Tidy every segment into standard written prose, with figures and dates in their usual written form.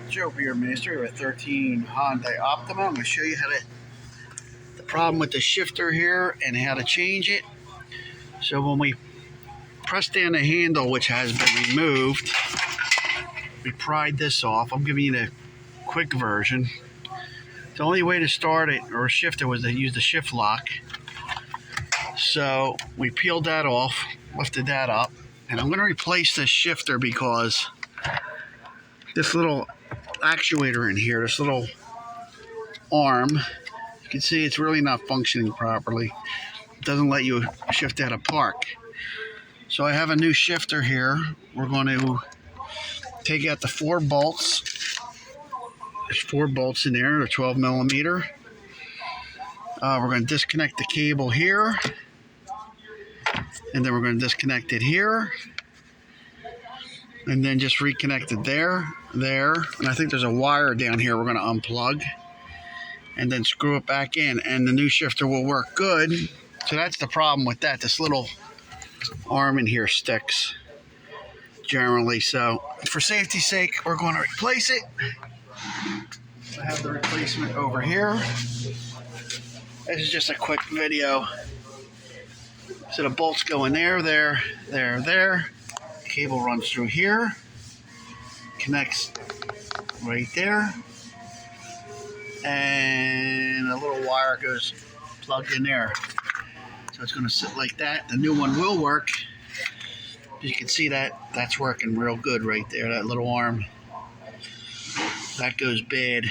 Joe Beermaster with 13 Hyundai Optima. I'm going to show you how to the problem with the shifter here and how to change it. So when we press down the handle, which has been removed, we pried this off. I'm giving you the quick version. The only way to start it or shift it was to use the shift lock. So we peeled that off, lifted that up, and I'm going to replace this shifter because this little actuator in here, this little arm, you can see it's really not functioning properly. It doesn't let you shift out of park. So I have a new shifter here. We're going to take out the 4 bolts. There's 4 bolts in there, they're 12 millimeter. We're going to disconnect the cable here, and then we're going to disconnect it here, and then just reconnect it there, and I think there's a wire down here we're going to unplug, and then screw it back in, and the new shifter will work good. So that's the problem with that. This little arm in here sticks generally, so for safety's sake, we're going to replace it. I have the replacement over here. This is just a quick video. So the bolts go in there. Cable runs through here, connects right there, and a little wire goes plugged in there. So it's going to sit like that. The new one will work. As you can see, that's working real good right there, that little arm. That goes bad.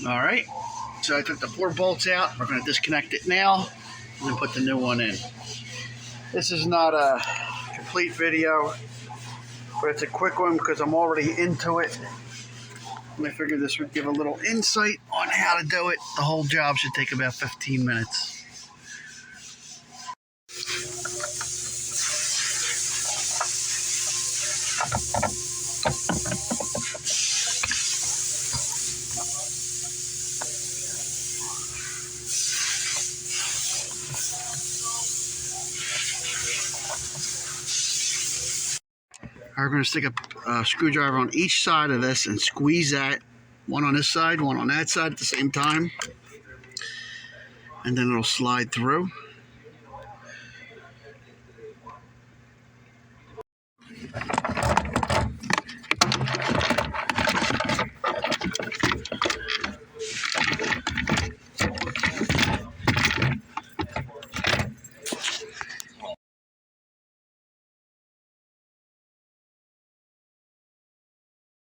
All right, so I took the 4 bolts out. We're going to disconnect it now and then put the new one in. This is not a complete video, but it's a quick one because I'm already into it. And I figured this would give a little insight on how to do it. The whole job should take about 15 minutes. We're going to stick a screwdriver on each side of this and squeeze that, one on this side, one on that side at the same time, and then it'll slide through.